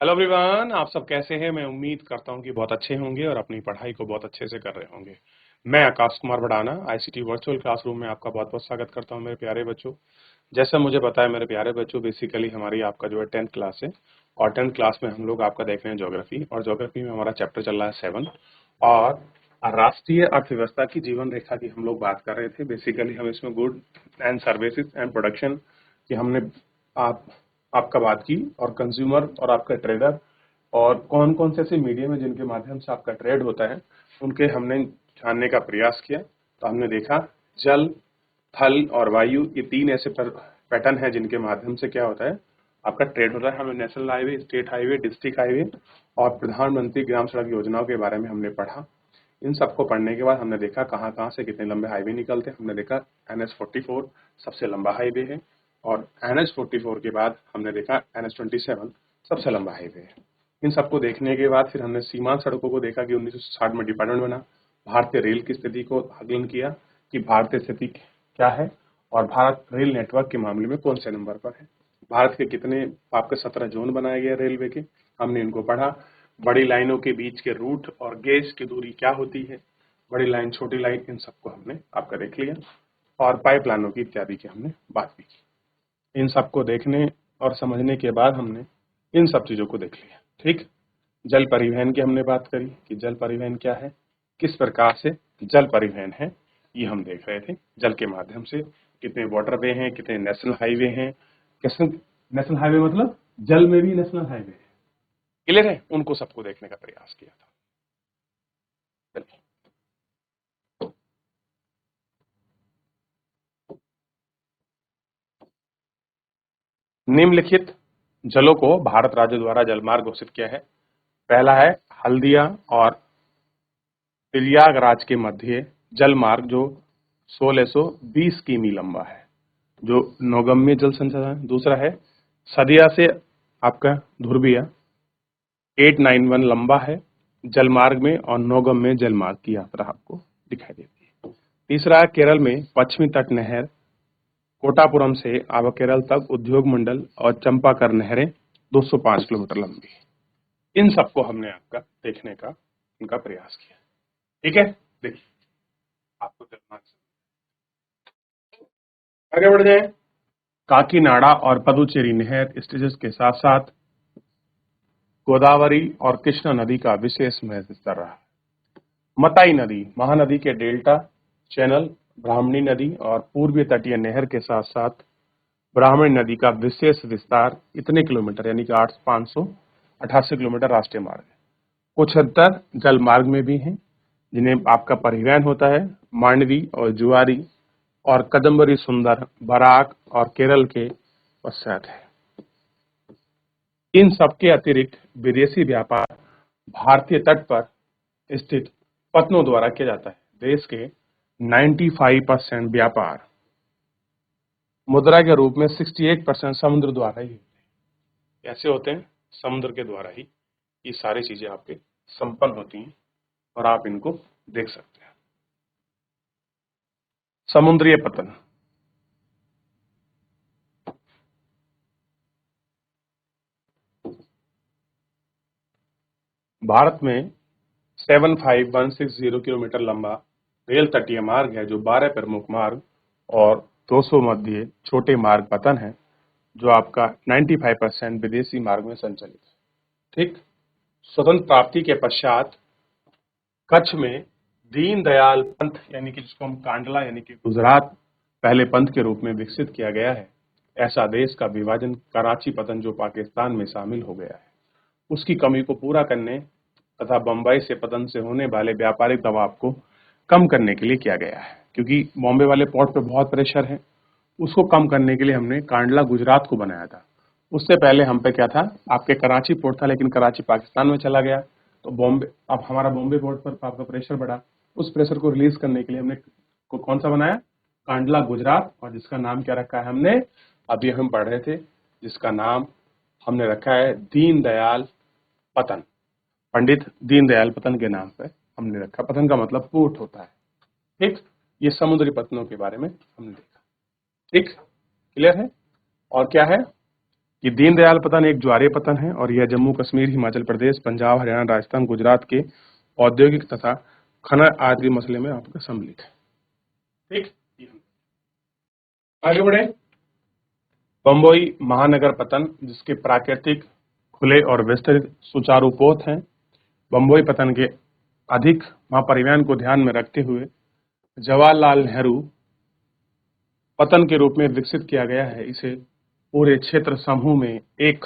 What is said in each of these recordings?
Hello everyone, आप सब कैसे हैं। मैं उम्मीद करता हूं कि बहुत अच्छे होंगे और अपनी पढ़ाई को बहुत अच्छे से कर रहे होंगे। मैं Akash Kumar Bhadana ICT virtual classroom में आपका बहुत बहुत स्वागत करता हूं मेरे प्यारे बच्चों। जैसा मुझे पता है मेरे प्यारे बच्चों, बेसिकली हमारी आपका जो है 10th क्लास है और 10th क्लास में हम लोग आपका देख रहे हैं ज्योग्राफी, और ज्योग्राफी में हमारा चैप्टर चल रहा है 7 और राष्ट्रीय अर्थव्यवस्था की जीवन रेखा की हम लोग बात कर रहे थे। बेसिकली हम इसमें good and services and production की हमने आप आपका बात की, और कंज्यूमर और आपका ट्रेडर और कौन कौन से ऐसे मीडियम है जिनके माध्यम से आपका ट्रेड होता है उनके हमने जानने का प्रयास किया। तो हमने देखा जल, थल और वायु, ये तीन ऐसे पैटर्न है जिनके माध्यम से क्या होता है, आपका ट्रेड होता है। हमने national highway, state highway, district highway और प्रधानमंत्री ग्राम सड़क योजनाओं के बारे में हमने पढ़ा। इन सबको पढ़ने के बाद हमने देखा कहाँ कहाँ से कितने लंबे हाईवे निकलते हैं। हमने देखा NH44 सबसे लंबा हाईवे है, और NH44 के बाद हमने देखा NH27 सबसे लंबा हाईवे है। इन सबको देखने के बाद फिर हमने सीमांत सड़कों को देखा कि 1960 में डिपार्टमेंट बना। भारतीय रेल की स्थिति को आकलन किया कि भारतीय स्थिति क्या है और भारत रेल नेटवर्क के मामले में कौन से नंबर पर है। भारत के कितने आपके 17 जोन बनाए गए रेलवे के, हमने इनको पढ़ा। बड़ी लाइनों के बीच के रूट और गेज की दूरी क्या होती है, बड़ी लाइन, छोटी लाइन, इन सबको हमने आपका देख लिया। और पाइपलाइनों की इत्यादि की हमने बात भी की। इन सबको देखने और समझने के बाद हमने इन सब चीजों को देख लिया। ठीक, जल परिवहन की हमने बात करी कि जल परिवहन क्या है, किस प्रकार से जल परिवहन है, ये हम देख रहे थे। जल के माध्यम से कितने वाटरवे हैं, कितने नेशनल हाईवे हैं, कैसे नेशनल हाईवे मतलब जल में भी नेशनल हाईवे है, क्लियर है, उनको सबको देखने का प्रयास किया था। चलिए, निम्नलिखित जलों को भारत राज्य द्वारा जलमार्ग घोषित किया है। पहला है हल्दिया और प्रयागराज के मध्य जल मार्ग जो 1620 किमी लंबा है, जो नौगम्य जल संसाधन है। दूसरा है सदिया से आपका ध्रुवीय 891 लंबा है जलमार्ग में, और नौगम्य जलमार्ग की यात्रा आपको दिखाई देती है। तीसरा है केरल में पश्चिमी तट नहर कोटापुरम से आवा केरल तक उद्योग मंडल और चंपाकर नहरें 205 किलोमीटर लंबी है। इन सबको हमने आपका देखने का उनका प्रयास किया। ठीक है, देखिए आपको जलमार्ग से आगे बढ़ जाए। काकीनाडा और पदुचेरी नहर स्टेजेस के साथ साथ गोदावरी और कृष्णा नदी का विशेष महत्व रहा। मताई नदी, महानदी के डेल्टा चैनल, ब्राह्मणी नदी और पूर्वी तटीय नहर के साथ साथ ब्राह्मणी नदी का विशेष विस्तार इतने किलोमीटर यानी कि 588 किलोमीटर राष्ट्रीय मार्ग है। कुछ अंतर जल मार्ग में भी हैं जिन्हें आपका परिवहन होता है। मांडवी और जुआरी और कदम्बरी सुंदर, बराक और केरल के पश्चात है। इन सबके अतिरिक्त विदेशी व्यापार भारतीय तट पर स्थित पत्तनों द्वारा किया जाता है। देश के 95% व्यापार मुद्रा के रूप में 68% समुद्र द्वारा ही कैसे होते हैं, समुद्र के द्वारा ही ये सारी चीजें आपके संपन्न होती हैं, और आप इनको देख सकते हैं। समुद्रीय पतन, भारत में 75160 किलोमीटर लंबा रेल तटीय मार्ग है, जो 12 प्रमुख मार्ग और 200 मध्य छोटे मार्ग पतन है, जो आपका 95% विदेशी मार्ग में संचालित है। ठीक, स्वतंत्र प्राप्ति के पश्चात कच्छ में दीनदयाल पंथ यानी कि जिसको हम कांडला यानी कि गुजरात पहले पंथ के रूप में विकसित किया गया है। ऐसा देश का विभाजन कराची पतन जो पाकिस्तान में शामिल हो गया है उसकी कमी को पूरा करने तथा बंबई से पतन से होने वाले व्यापारिक दबाव को कम करने के लिए किया गया है, क्योंकि बॉम्बे वाले पोर्ट पे बहुत प्रेशर है। उसको कम करने के लिए हमने कांडला गुजरात को बनाया था। उससे पहले हम पे क्या था, आपके कराची पोर्ट था, लेकिन कराची पाकिस्तान में चला गया, तो बॉम्बे, अब हमारा बॉम्बे पोर्ट पर आपका प्रेशर बढ़ा। उस प्रेशर को रिलीज करने के लिए हमने कौन सा बनाया, कांडला गुजरात, और जिसका नाम क्या रखा है हमने, अभी हम पढ़ रहे थे, जिसका नाम हमने रखा है दीनदयाल पतन। पंडित दीनदयाल पतन के नाम पर हमने रखा। पतन का मतलब पोर्ट होता है। ठीक, ये समुद्री पतनों के बारे में हमने देखा। ठीक, क्लियर है। और क्या है, कि दीनदयाल पतन एक ज्वारीय पतन है और यह जम्मू कश्मीर, हिमाचल प्रदेश, पंजाब, हरियाणा, राजस्थान, गुजरात के औद्योगिक तथा खनन आदि मसले में आपका सम्मिलित है। ठीक, आगे बढ़े। बम्बई महानगर पतन, जिसके प्राकृतिक, खुले और विस्तृत सुचारू पोत हैं। बम्बई पतन के अधिक महापरिवहन को ध्यान में रखते हुए जवाहरलाल नेहरू पतन के रूप में विकसित किया गया है। इसे पूरे क्षेत्र समूह में एक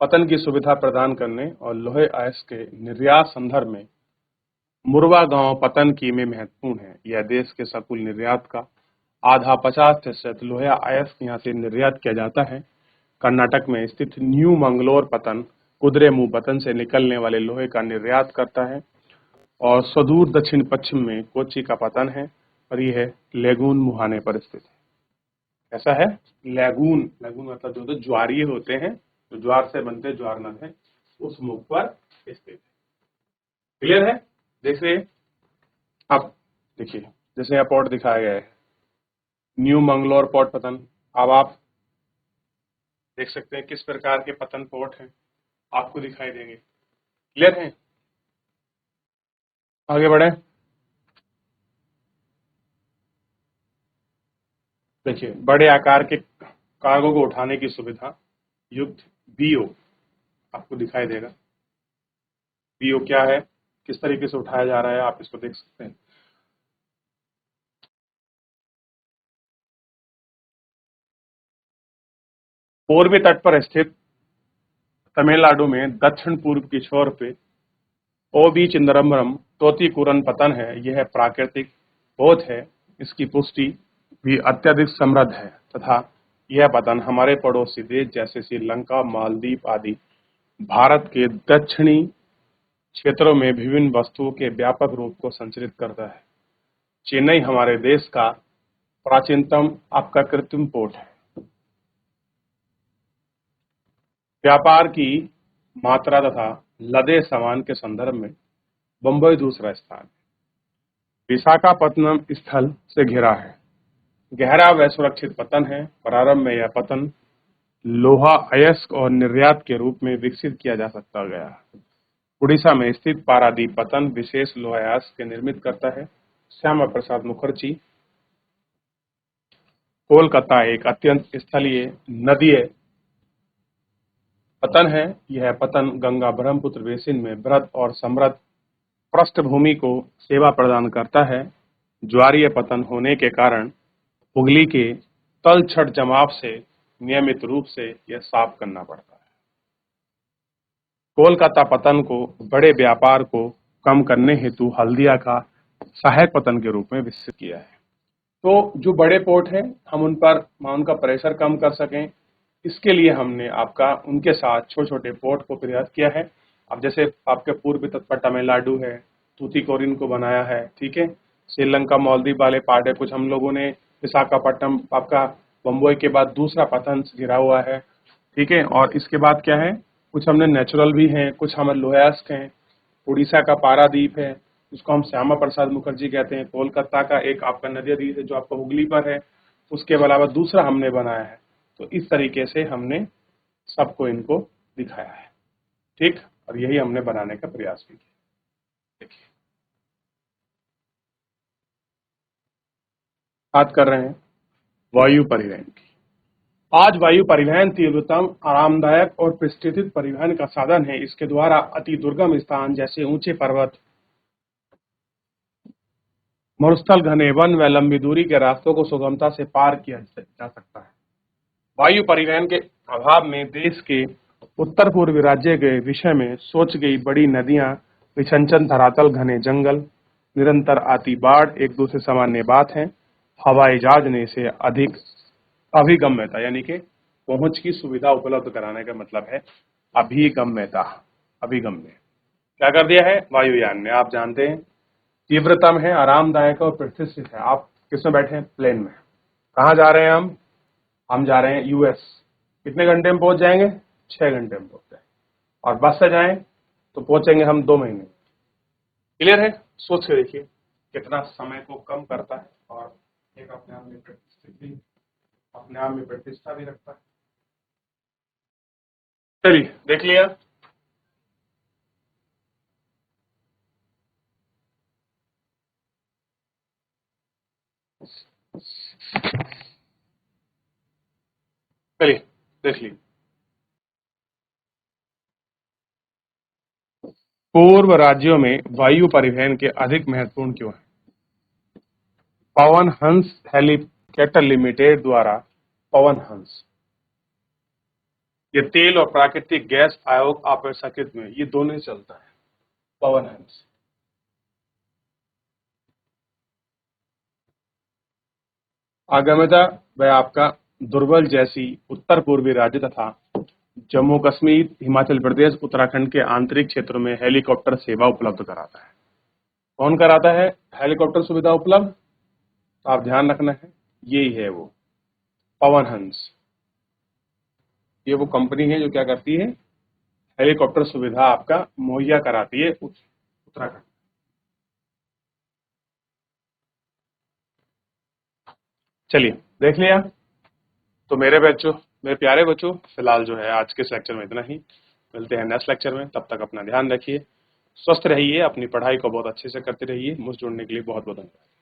पतन की सुविधा प्रदान करने और लोहे अयस्क के निर्यात संदर्भ में मुरवा गांव पतन की में महत्वपूर्ण है। यह देश के सकल निर्यात का आधा 50% लोहा अयस्क यहाँ से निर्यात किया जाता है। कर्नाटक में स्थित न्यू मंगलोर पतन कुद्रेमुख पतन से निकलने वाले लोहे का निर्यात करता है और सुदूर दक्षिण पश्चिम में कोच्चि का पतन है और यह लेगून मुहाने पर स्थित है। ऐसा है, लेगून, लेगून मतलब जो तो ज्वारीय होते हैं, जो ज्वार से बनते ज्वार नद है, उस मुख पर स्थित है। क्लियर है? जैसे अब देखिए, जैसे यहाँ पोर्ट दिखाया गया है, न्यू मंगलोर पोर्ट पतन। अब आप देख सकते हैं किस प्रकार के पतन पोर्ट हैं, आपको दिखाई देंगे। क्लियर है? आगे बढ़े। देखिए, बड़े आकार के कार्गो को उठाने की सुविधा युक्त बीओ आपको दिखाई देगा। बीओ क्या है, किस तरीके से उठाया जा रहा है, आप इसको देख सकते हैं। पूर्वी तट पर स्थित तमिलनाडु में दक्षिण पूर्व के छोर पे ओबी चिदम्बरम तोतीकुरन पतन है। यह प्राकृतिक पोत है। इसकी पुष्टि भी अत्यधिक समृद्ध है तथा यह पतन हमारे पड़ोसी देश जैसे श्रीलंका, मालदीव आदि भारत के दक्षिणी क्षेत्रों में विभिन्न वस्तुओं के व्यापक रूप को संचालित करता है। चेन्नई हमारे देश का प्राचीनतम आपका कृत्रिम पोर्ट है। व्यापार की मात्रा तथा लदे सामान के संदर्भ में बंबई दूसरा स्थान है। विशाखापत्तनम स्थल से घिरा है। गहरा व सुरक्षित पतन है। प्रारंभ में यह पतन लोहा अयस्क और निर्यात के रूप में विकसित किया जा सकता गया। उड़ीसा में स्थित पारादीप पतन विशेष लोहा अयस्क के निर्मित करता है। श्यामा प्रसाद मुखर्जी। कोलकाता एक अत्यंत स्थलीय नदीय पतन है। यह पतन गंगा ब्रह्मपुत्र बेसिन में वृहद और समृद्ध पृष्ठभूमि को सेवा प्रदान करता है। ज्वारीय पतन होने के कारण उंगली के तलछट जमाव से नियमित रूप से यह साफ करना पड़ता है। कोलकाता पतन को बड़े व्यापार को कम करने हेतु हल्दिया का सहायक पतन के रूप में विकसित किया है। तो जो बड़े पोर्ट हैं, हम उनका प्रेशर कम कर सकें, इसके लिए हमने आपका उनके साथ छोटे छोटे पोर्ट को प्रयास किया है। अब जैसे आपके पूर्वी तट पर तमिलनाडु है, तूतीकोरिन को बनाया है, ठीक है। श्रीलंका, मालदीव वाले पार्ट है। कुछ हम लोगों ने विशाखापट्टनम, आपका बम्बई के बाद दूसरा पतन गिरा हुआ है, ठीक है। और इसके बाद क्या है, कुछ हमने नेचुरल भी हैं, कुछ हमारे लोहास्क हैं। उड़ीसा का पारादीप है, जिसको हम श्यामा प्रसाद मुखर्जी कहते हैं। कोलकाता का एक आपका नदिया द्वीप है जो आपका हुगली पर है। उसके अलावा दूसरा हमने बनाया है। तो इस तरीके से हमने सबको इनको दिखाया है, ठीक। और यही हमने बनाने का प्रयास भी किया। देखिए, बात कर रहे हैं वायु परिवहन की। आज वायु परिवहन तीव्रतम, आरामदायक और प्रतिष्ठित परिवहन का साधन है। इसके द्वारा अति दुर्गम स्थान जैसे ऊंचे पर्वत, मरुस्थल, घने वन व लंबी दूरी के रास्तों को सुगमता से पार किया जा सकता है। वायु परिवहन के अभाव में देश के उत्तर पूर्वी राज्य के विषय में सोच गई बड़ी नदियां, विसंचन धरातल, घने जंगल, निरंतर आती बाढ़ एक दूसरे सामान्य बात है। हवाई जहाज ने इसे अधिक अभिगम्यता यानी कि पहुंच की सुविधा उपलब्ध कराने का मतलब है अभिगम्यता। अभिगम्य क्या कर दिया है वायुयान ने, आप जानते हैं। तीव्रतम है, आरामदायक और प्रतिष्ठित है। आप किसमें बैठे हैं? प्लेन में। कहाँ जा रहे हैं हम जा रहे हैं यूएस। कितने घंटे में पहुंच जाएंगे? 6 घंटे में पहुंच जाएंगे। और बस से जाएं तो पहुंचेंगे हम 2 महीने। क्लियर है? सोच के देखिए कितना समय को कम करता है और एक अपने आप में अपने आप में प्रतिष्ठा भी रखता है। चलिए देख लिया। चलिए देख लीजिए। पूर्व राज्यों में वायु परिवहन के अधिक महत्वपूर्ण क्यों है? पवन हंस हेलीकॉप्टर लिमिटेड द्वारा पवन हंस, ये तेल और प्राकृतिक गैस आयोग अपेक्षाकृत में ये दोनों ही चलता है। पवन हंस आगमता वह आपका दुर्बल जैसी उत्तर पूर्वी राज्य तथा जम्मू कश्मीर, हिमाचल प्रदेश, उत्तराखंड के आंतरिक क्षेत्रों में हेलीकॉप्टर सेवा उपलब्ध कराता है। कौन कराता है हेलीकॉप्टर सुविधा उपलब्ध? तो आप ध्यान रखना है, यही है वो पवन हंस। ये वो कंपनी है जो क्या करती है, हेलीकॉप्टर सुविधा आपका मुहैया कराती है उत्तराखंड। चलिए देख लिया। तो मेरे बच्चों, मेरे प्यारे बच्चों, फिलहाल जो है आज के इस लेक्चर में इतना ही। मिलते हैं नेक्स्ट लेक्चर में, तब तक अपना ध्यान रखिए, स्वस्थ रहिए, अपनी पढ़ाई को बहुत अच्छे से करते रहिए। मुझसे जुड़ने के लिए बहुत बहुत धन्यवाद।